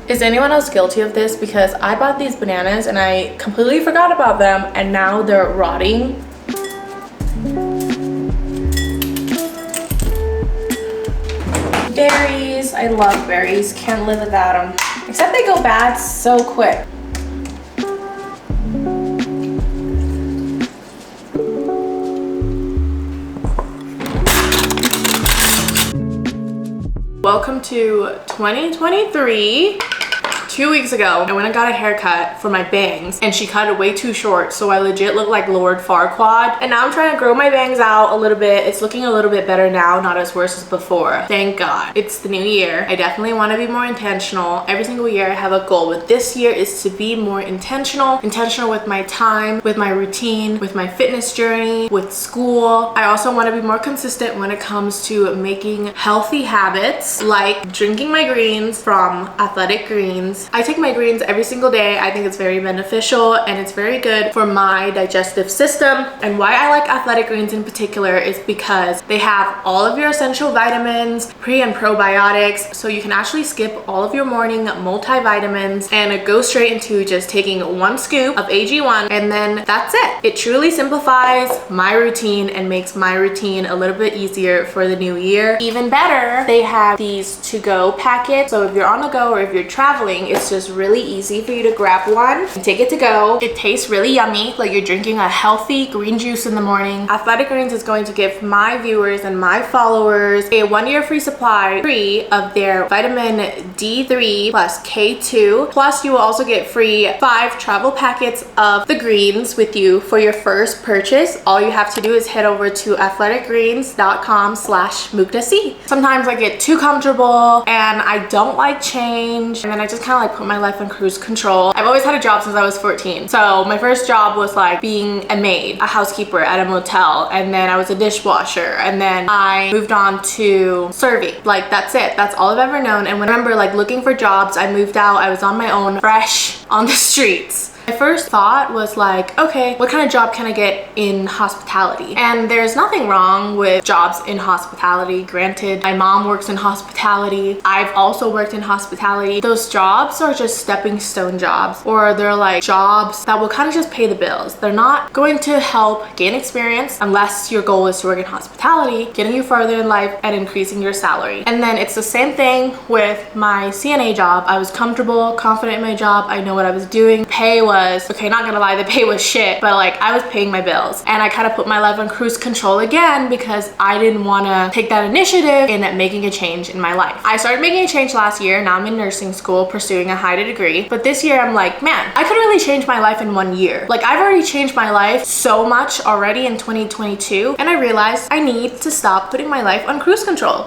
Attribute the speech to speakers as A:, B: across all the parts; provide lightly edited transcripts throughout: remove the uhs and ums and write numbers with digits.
A: Is anyone else guilty of this? Because I bought these bananas and I completely forgot about them and now they're rotting. Berries, I love berries, can't live without them. Except they go bad so quick. Welcome to 2023. 2 weeks ago, I went and got a haircut for my bangs and she cut it way too short, so I legit look like Lord Farquaad. And now I'm trying to grow my bangs out a little bit. It's looking a little bit better now, not as worse as before. Thank God. It's the new year. I definitely want to be more intentional. Every single year I have a goal, but this year is to be more intentional with my time, with my routine, with my fitness journey, with school. I also want to be more consistent when it comes to making healthy habits, like drinking my greens from Athletic Greens. I take my greens every single day. I think it's very beneficial and it's very good for my digestive system. And why I like Athletic Greens in particular is because they have all of your essential vitamins, pre and probiotics, so you can actually skip all of your morning multivitamins and go straight into just taking 1 scoop of AG1 and then that's it. It truly simplifies my routine and makes my routine a little bit easier for the new year. Even better, they have these to-go packets, so if you're on the go or if you're traveling, it's just really easy for you to grab one and take it to go. It tastes really yummy, like you're drinking a healthy green juice in the morning. Athletic Greens is going to give my viewers and my followers a 1-year free supply free of their vitamin D3 plus K2. Plus you will also get free 5 travel packets of the greens with you for your first purchase. All you have to do is head over to athleticgreens.com/MukdaC. Sometimes I get too comfortable and I don't like change, and then I just kind of like put my life on cruise control. I've always had a job since I was 14. So my first job was like being a maid, a housekeeper at a motel, and then I was a dishwasher, and then I moved on to serving. Like that's it. That's all I've ever known. And when I remember like looking for jobs, I moved out. I was on my own, fresh on the streets. My first thought was like, okay, what kind of job can I get in hospitality? And there's nothing wrong with jobs in hospitality. Granted, my mom works in hospitality. I've also worked in hospitality. Those jobs are just stepping stone jobs, or they're like jobs that will kind of just pay the bills. They're not going to help gain experience unless your goal is to work in hospitality, getting you further in life and increasing your salary. And then it's the same thing with my CNA job. I was comfortable, confident in my job. I know what I was doing. Pay was, okay, not gonna lie, the pay was shit, but like I was paying my bills. And I kind of put my life on cruise control again because I didn't want to take that initiative in making a change in my life. I started making a change last year. Now I'm in nursing school pursuing a higher degree. But this year I'm like, man, I could really change my life in 1 year. Like I've already changed my life so much already in 2022. And I realized I need to stop putting my life on cruise control.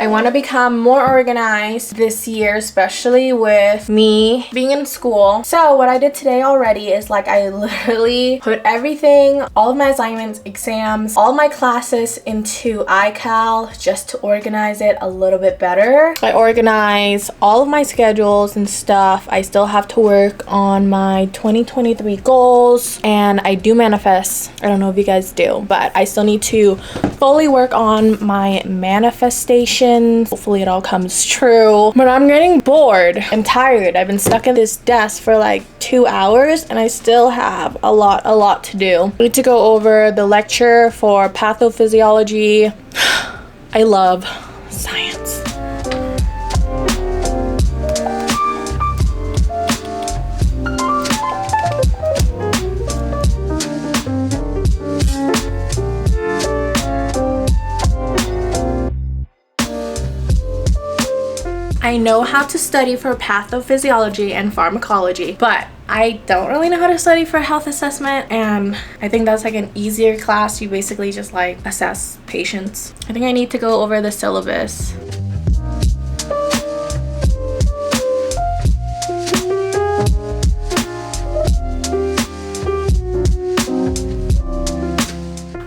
A: I want to become more organized this year, especially with me being in school. So what I did today already is like I literally put everything, all of my assignments, exams, all my classes into iCal just to organize it a little bit better. I organize all of my schedules and stuff. I still have to work on my 2023 goals and I do manifest. I don't know if you guys do, but I still need to fully work on my manifestation. Hopefully it all comes true. But I'm getting bored and tired. I've been stuck in this desk for like 2 hours and I still have a lot to do. I need to go over the lecture for pathophysiology. I love science. I know how to study for pathophysiology and pharmacology, but I don't really know how to study for health assessment, and I think that's like an easier class. You basically just like assess patients. I think I need to go over the syllabus.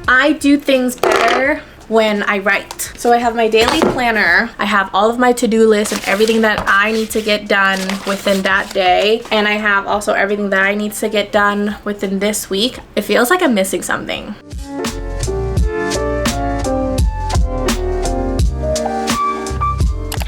A: I do things better when I write. So I have my daily planner. I have all of my to-do lists and everything that I need to get done within that day. And I have also everything that I need to get done within this week. It feels like I'm missing something.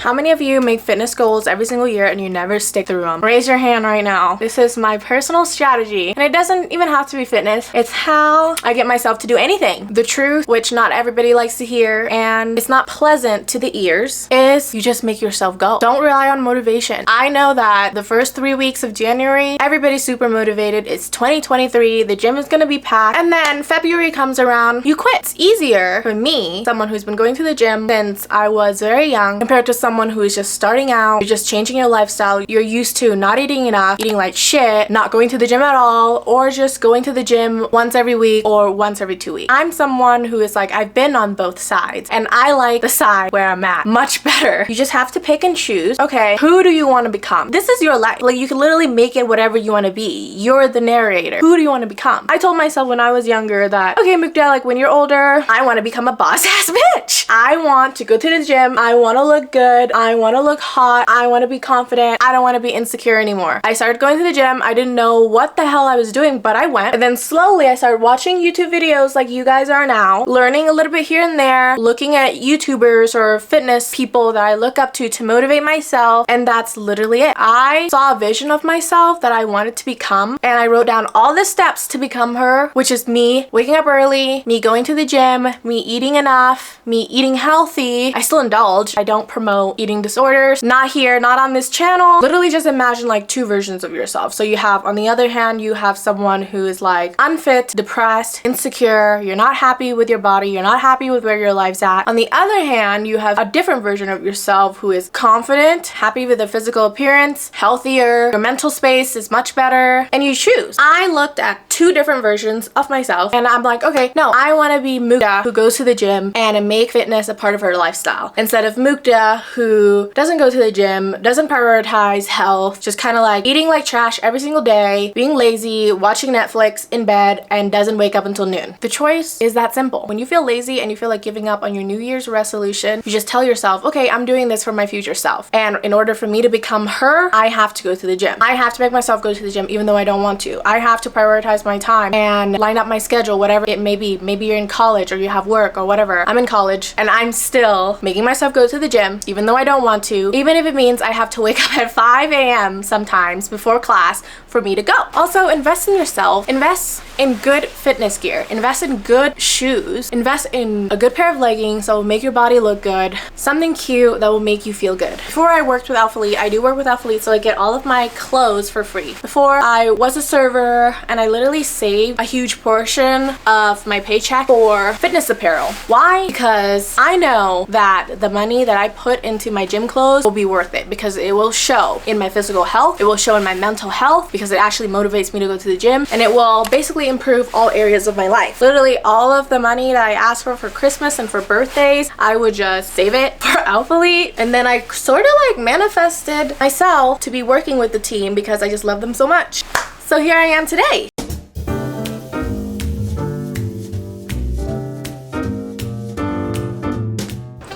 A: How many of you make fitness goals every single year and you never stick through them? Raise your hand right now. This is my personal strategy, and it doesn't even have to be fitness. It's how I get myself to do anything. The truth, which not everybody likes to hear, and it's not pleasant to the ears, is you just make yourself go. Don't rely on motivation. I know that the first 3 weeks of January, everybody's super motivated. It's 2023. The gym is gonna be packed. And then February comes around, you quit. It's easier for me, someone who's been going to the gym since I was very young, compared to someone who is just starting out. You're just changing your lifestyle. You're used to not eating enough, eating like shit, not going to the gym at all, or just going to the gym once every week or once every 2 weeks. I'm someone who is like, I've been on both sides, and I like the side where I'm at much better. You just have to pick and choose. Okay, who do you want to become? This is your life. Like, you can literally make it whatever you want to be. You're the narrator. Who do you want to become? I told myself when I was younger that, okay, Mukda, like when you're older, I want to become a boss ass bitch. I want to go to the gym. I want to look good. I want to look hot. I want to be confident. I don't want to be insecure anymore. I started going to the gym. I didn't know what the hell I was doing, but I went. And then slowly I started watching YouTube videos like you guys are now, learning a little bit here and there, looking at YouTubers or fitness people that I look up to motivate myself. And that's literally it. I saw a vision of myself that I wanted to become, and I wrote down all the steps to become her, which is me waking up early, me going to the gym, me eating enough, me eating healthy. I still indulge. I don't promote eating disorders. Not here, not on this channel. Literally just imagine like two versions of yourself. So you have, on the other hand, you have someone who is like unfit, depressed, insecure. You're not happy with your body. You're not happy with where your life's at. On the other hand, you have a different version of yourself who is confident, happy with their physical appearance, healthier, your mental space is much better, and you choose. I looked at two different versions of myself, and I'm like, okay, no, I want to be Mukda, who goes to the gym and make fitness a part of her lifestyle, instead of Mukda, who doesn't go to the gym, doesn't prioritize health, just kind of like eating like trash every single day, being lazy, watching Netflix in bed, and doesn't wake up until noon. The choice is that simple. When you feel lazy and you feel like giving up on your New Year's resolution, you just tell yourself, okay, I'm doing this for my future self. And in order for me to become her, I have to go to the gym. I have to make myself go to the gym even though I don't want to. I have to prioritize my time and line up my schedule, whatever it may be. Maybe you're in college or you have work or whatever. I'm in college and I'm still making myself go to the gym even though I don't want to, even if it means I have to wake up at 5 a.m. sometimes before class for me to go. Also, invest in yourself. Invest in good fitness gear. Invest in good shoes. Invest in a good pair of leggings that will make your body look good. Something cute that will make you feel good. Before I worked with Alphalete, I do work with Alphalete, so I get all of my clothes for free. Before, I was a server and I literally saved a huge portion of my paycheck for fitness apparel. Why? Because I know that the money that I put into my gym clothes will be worth it, because it will show in my physical health, it will show in my mental health, because it actually motivates me to go to the gym, and it will basically improve all areas of my life. Literally all of the money that I asked for Christmas and for birthdays, I would just save it for Alphalete, and then I sort of like manifested myself to be working with the team because I just love them so much. So here I am today.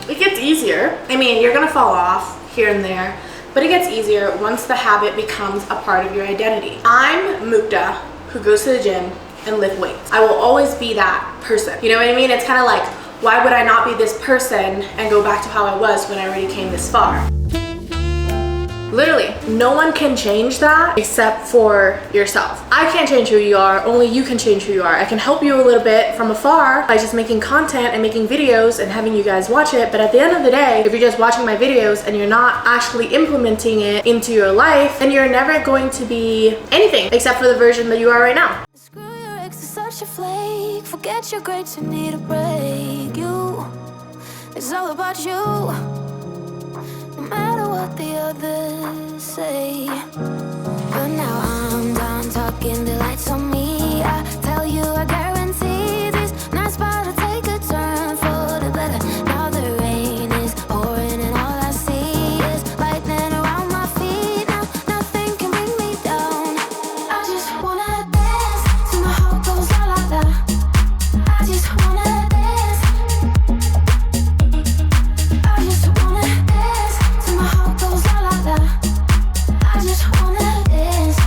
A: It gets easier. I mean, you're gonna fall off here and there, but it gets easier once the habit becomes a part of your identity. I'm Mukda, who goes to the gym and lift weights. I will always be that person. You know what I mean? It's kind of like, why would I not be this person and go back to how I was when I already came this far? Literally, no one can change that except for yourself. I can't change who you are, only you can change who you are. I can help you a little bit from afar by just making content and making videos and having you guys watch it, but at the end of the day, if you're just watching my videos and you're not actually implementing it into your life, then you're never going to be anything except for the version that you are right now.
B: Screw your ex, is such a flake. Forget your grades, you need a break. It's all about you. No matter what the others say. But now I'm done talking, the lights on me. I tell you, I guarantee this night's about to take a turn for the better. Now the rain is pouring and all I see is lightning around my feet. Now nothing can bring me down. I just wanna dance till my heart goes la la la. I just wanna dance. I just wanna dance till my heart goes la la la. I just wanna dance.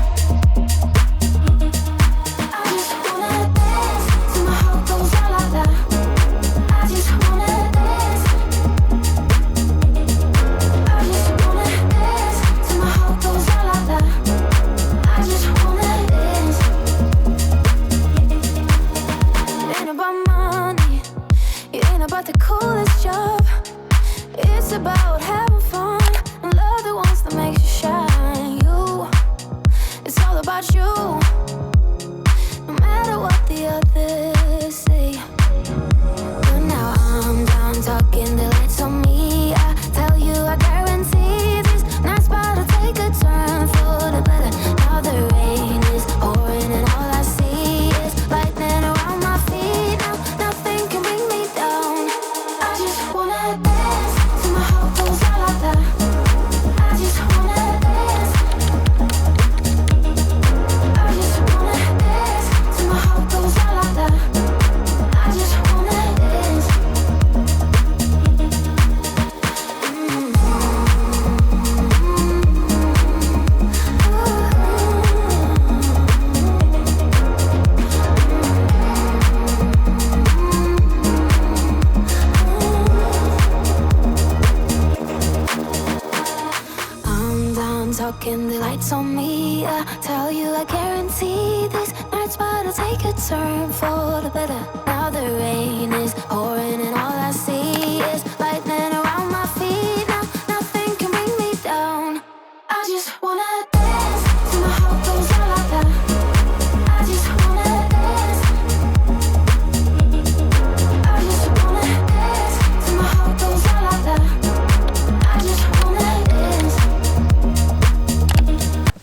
B: about having fun and love the ones that makes you shine. You, it's all about you, no matter what the others say. But now I'm done talking, the lights on me. I tell you, I guarantee this night's about to take a turn for the better. Now the rain is pouring and all I see is lightning around my feet. Now nothing can bring me down. I just wanna dance till my heart goes la la la. I just wanna dance. I just wanna dance till my heart goes la la la. I just wanna dance. I'm done talking, the lights on me. I tell you, I guarantee this night's about to take a turn for the better. Now the rain is pouring and all I see is lightning around my feet. Now nothing can bring me down. I just wanna dance till my heart goes la la la. I just wanna dance. I just wanna dance till my heart goes la la la. I just wanna dance.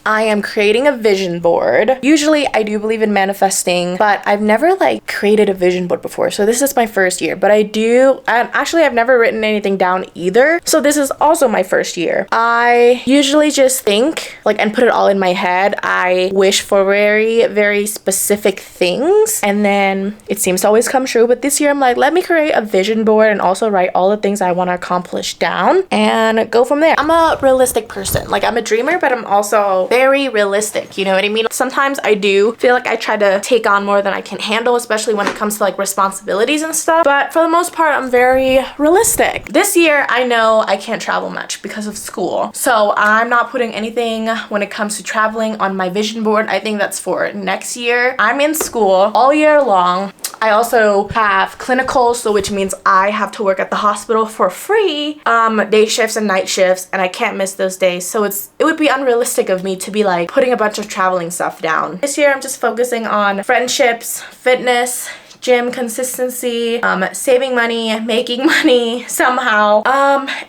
A: I am creating a vision board. Usually I do believe in manifesting, but I've never like created a vision board before. So this is my first year, but I've never written anything down either. So this is also my first year. I usually just think like and put it all in my head. I wish for very, very specific things and then it seems to always come true. But this year I'm like, let me create a vision board and also write all the things I want to accomplish down and go from there. I'm a realistic person. Like I'm a dreamer, but I'm also very realistic, you know what I mean? Sometimes I do feel like I try to take on more than I can handle, especially when it comes to like responsibilities and stuff, but for the most part I'm very realistic. This year I know I can't travel much because of school, so I'm not putting anything when it comes to traveling on my vision board. I think that's for next year. I'm in school all year long. I also have clinicals, so which means I have to work at the hospital for free, day shifts and night shifts, and I can't miss those days. So it would be unrealistic of me to be like putting a bunch of traveling stuff down. This year I'm just focusing on friendships, fitness, gym consistency, saving money, making money somehow,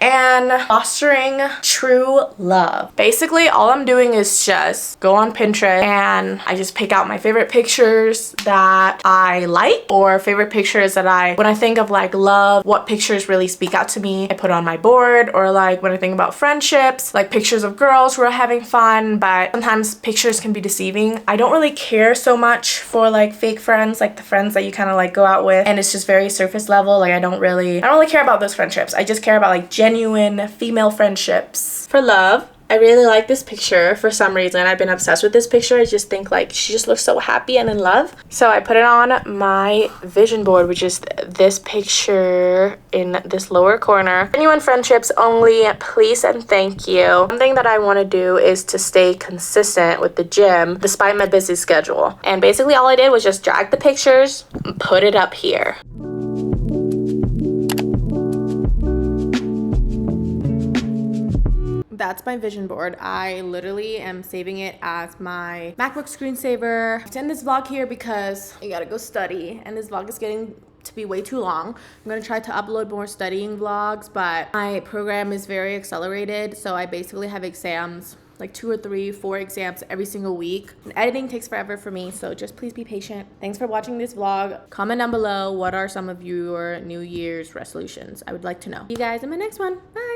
A: and fostering true love. Basically, all I'm doing is just go on Pinterest and I just pick out my favorite pictures that I like or favorite pictures that when I think of like love, what pictures really speak out to me, I put on my board. Or like when I think about friendships, like pictures of girls who are having fun, but sometimes pictures can be deceiving. I don't really care so much for like fake friends, like the friends that you kind of like go out with and it's just very surface level. Like I don't really care about those friendships. I just care about like genuine female friendships. For love, I really like this picture for some reason. I've been obsessed with this picture. I just think like she just looks so happy and in love. So I put it on my vision board, which is this picture in this lower corner. Genuine friendships only, please and thank you. Something that I want to do is to stay consistent with the gym despite my busy schedule. And basically all I did was just drag the pictures and put it up here. That's my vision board. I literally am saving it as my MacBook screensaver. To end this vlog here because I gotta go study and this vlog is getting to be way too long. I'm gonna try to upload more studying vlogs, but my program is very accelerated, so I basically have exams, like 2 or 3, 4 exams every single week. And editing takes forever for me, so just please be patient. Thanks for watching this vlog. Comment down below what are some of your New Year's resolutions. I would like to know. See you guys in my next one. Bye.